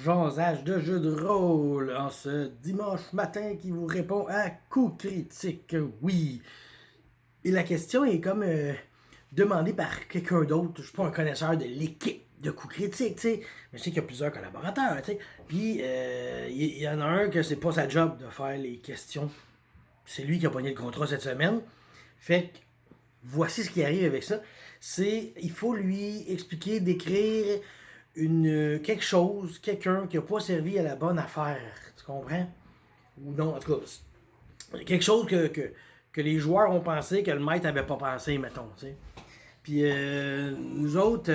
Jasage de jeu de rôle en ce dimanche matin qui vous répond à coup critique, oui. Et la question est comme demandée par quelqu'un d'autre. Je suis pas un connaisseur de l'équipe de coup critique, tu sais. Mais je sais qu'il y a plusieurs collaborateurs, tu sais. Puis il y en a un que c'est pas sa job de faire les questions. C'est lui qui a pogné le contrat cette semaine. Fait que voici ce qui arrive avec ça. C'est il faut lui expliquer, décrire quelque chose, quelqu'un qui n'a pas servi à la bonne affaire. Tu comprends? Ou non, en tout cas, quelque chose que les joueurs ont pensé que le maître n'avait pas pensé, mettons. Tu sais. Puis nous autres,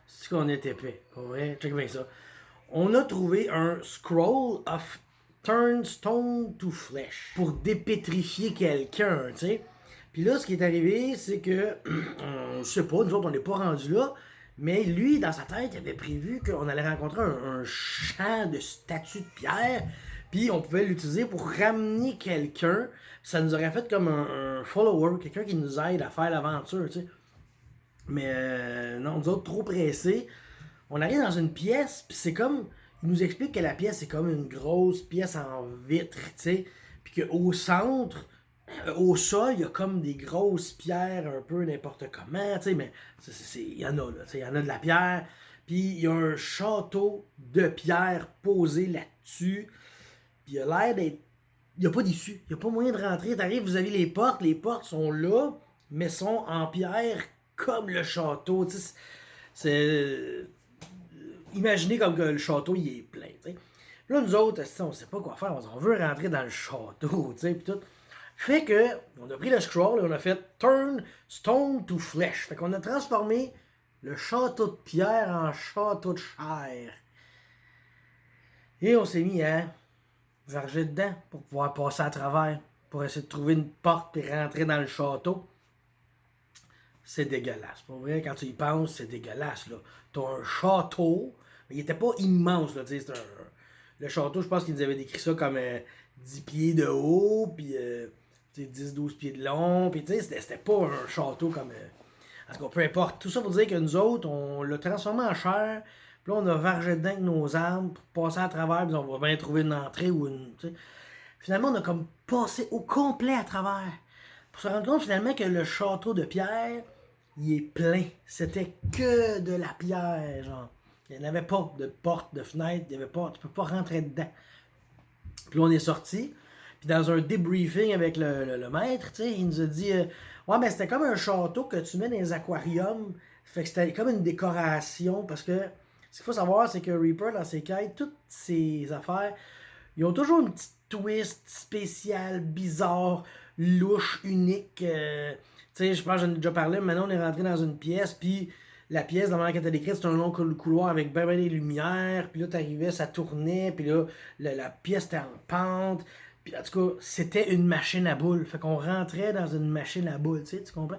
c'est qu'on était épais. Pas vrai? Check bien ça. On a trouvé un scroll of turn stone to flesh pour dépétrifier quelqu'un, tu sais. Puis là, ce qui est arrivé, c'est que, je sais pas, nous autres, on n'est pas rendus là, mais lui, dans sa tête, il avait prévu qu'on allait rencontrer un champ de statues de pierre, puis on pouvait l'utiliser pour ramener quelqu'un. Ça nous aurait fait comme un follower, quelqu'un qui nous aide à faire l'aventure, tu sais. Mais non, nous autres, trop pressés. On arrive dans une pièce, puis c'est comme. Il nous explique que la pièce, c'est comme une grosse pièce en vitre, tu sais. Puis qu'au centre, au sol, il y a comme des grosses pierres un peu n'importe comment, tu sais, mais il y en a, là, tu sais, il y en a de la pierre. Puis il y a un château de pierre posé là-dessus. Puis il a l'air d'être. Il n'y a pas d'issue. Il n'y a pas moyen de rentrer. T'arrives, vous avez les portes sont là, mais sont en pierre comme le château. Tu sais, c'est. Imaginez comme que le château il est plein. T'sais. Là, nous autres, on sait pas quoi faire. On veut rentrer dans le château. Pis tout. Fait que, on a pris le scroll et on a fait Turn Stone to Flesh. Fait qu'on a transformé le château de pierre en château de chair. Et on s'est mis à varger dedans pour pouvoir passer à travers. Pour essayer de trouver une porte et rentrer dans le château. C'est dégueulasse. Pour vrai, quand tu y penses, c'est dégueulasse. Là. T'as un château, mais il était pas immense. Là, le château, je pense qu'ils nous avaient décrit ça comme 10 pieds de haut, puis 10-12 pieds de long. Puis c'était pas un château comme. En tout cas, peu importe. Tout ça pour dire que nous autres, on l'a transformé en chair. Puis là, on a vargé dedans avec nos armes pour passer à travers. Puis on va bien trouver une entrée ou une. T'sais. Finalement, on a comme passé au complet à travers. Pour se rendre compte finalement que le château de pierre, il est plein. C'était que de la pierre, genre. Il n'y avait pas de porte, de fenêtre, il y avait pas, tu peux pas rentrer dedans. Puis là, on est sorti. Puis dans un débriefing avec le maître, tu sais, il nous a dit ouais, mais c'était comme un château que tu mets dans les aquariums. Fait que c'était comme une décoration. Parce que ce qu'il faut savoir, c'est que Reaper, dans ses quêtes, toutes ses affaires, ils ont toujours une petite twist spéciale, bizarre, louche, unique. Tu sais, je pense que j'en ai déjà parlé, mais maintenant on est rentré dans une pièce, puis la pièce, dans la manière qu'elle était décrite, c'était un long couloir avec ben des lumières, puis là t'arrivais, ça tournait, puis là la pièce était en pente, puis en tout cas, c'était une machine à boules. Fait qu'on rentrait dans une machine à boules, tu comprends?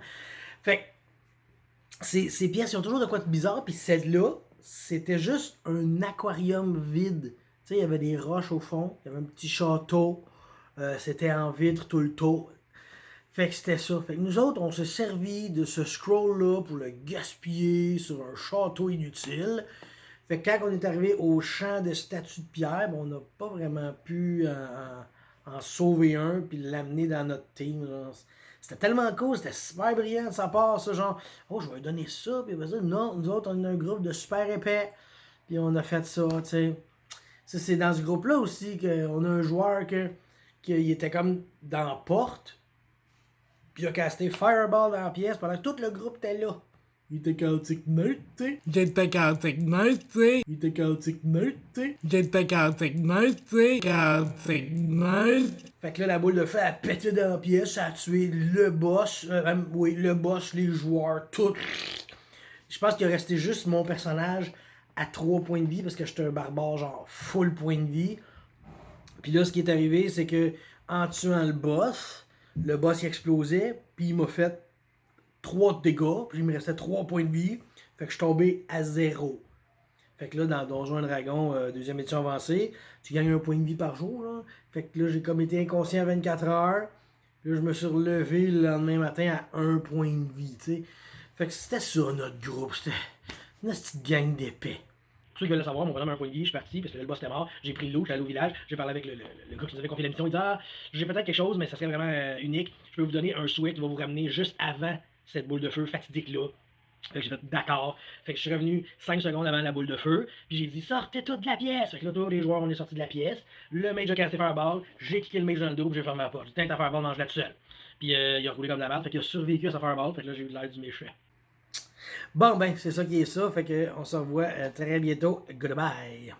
Fait que ces pièces, ils ont toujours de quoi de bizarre, puis celle-là, c'était juste un aquarium vide. Tu sais, il y avait des roches au fond, il y avait un petit château, c'était en vitre tout le tour. Fait que c'était ça. Fait que nous autres, on s'est servi de ce scroll-là pour le gaspiller sur un château inutile. Fait que quand on est arrivé au champ de statues de pierre, ben, on n'a pas vraiment pu en sauver un puis l'amener dans notre team. Genre. C'était tellement cool, c'était super brillant de sa part, ça, genre, oh, je vais lui donner ça, puis il va dire, non, nous autres, on est un groupe de super épais, puis on a fait ça, tu sais. C'est dans ce groupe-là aussi qu'on a un joueur qui était comme dans la porte, puis il a casté Fireball dans la pièce pendant que tout le groupe était là. Il était chaotique neutre, tu sais. J'étais chaotique neutre, tu sais. Il était chaotique neutre, tu sais. J'étais chaotique neutre, tu sais. Chaotique neutre. Fait que là, la boule de feu a pété dans la pièce, ça a tué le boss, oui, le boss, les joueurs, tout. Je pense qu'il est resté juste mon personnage à 3 points de vie parce que j'étais un barbare, genre full point de vie. Puis là, ce qui est arrivé, c'est que en tuant le boss il explosait, puis il m'a fait 3 de dégâts, puis il me restait 3 points de vie. Fait que je suis tombé à 0. Fait que là, dans Donjon Dragon, deuxième édition avancée, tu gagnes un point de vie par jour. Là. Fait que là, j'ai comme été inconscient 24 heures. Puis là, je me suis relevé le lendemain matin à 1 point de vie, tu sais. Fait que c'était ça, notre groupe. C'était une petite gang d'épais. ceux qui veulent le savoir, mon bonhomme a un point de vie, je suis parti, parce que là, le boss était mort. J'ai pris le loup, je suis allé au village, j'ai parlé avec le gars qui nous avait confié la mission. Il dit ah, j'ai peut-être quelque chose, mais ça serait vraiment unique. Je peux vous donner un souhait qui va vous ramener juste avant cette boule de feu fatidique-là. Fait que j'ai fait d'accord. Fait que je suis revenu 5 secondes avant la boule de feu. Puis j'ai dit sortez tout de la pièce. Fait que là, tous les joueurs, on est sortis de la pièce. Le mage a cassé Fireball. J'ai kické le mage dans le dos. Puis j'ai fermé la porte. J'ai dit ta Fireball, mange-la tout seul. Puis il a roulé comme de la merde. Fait qu'il a survécu à sa Fireball. Fait que là, j'ai eu l'air du méchant. Bon, ben, c'est ça qui est ça. Fait que on se revoit très bientôt. Goodbye.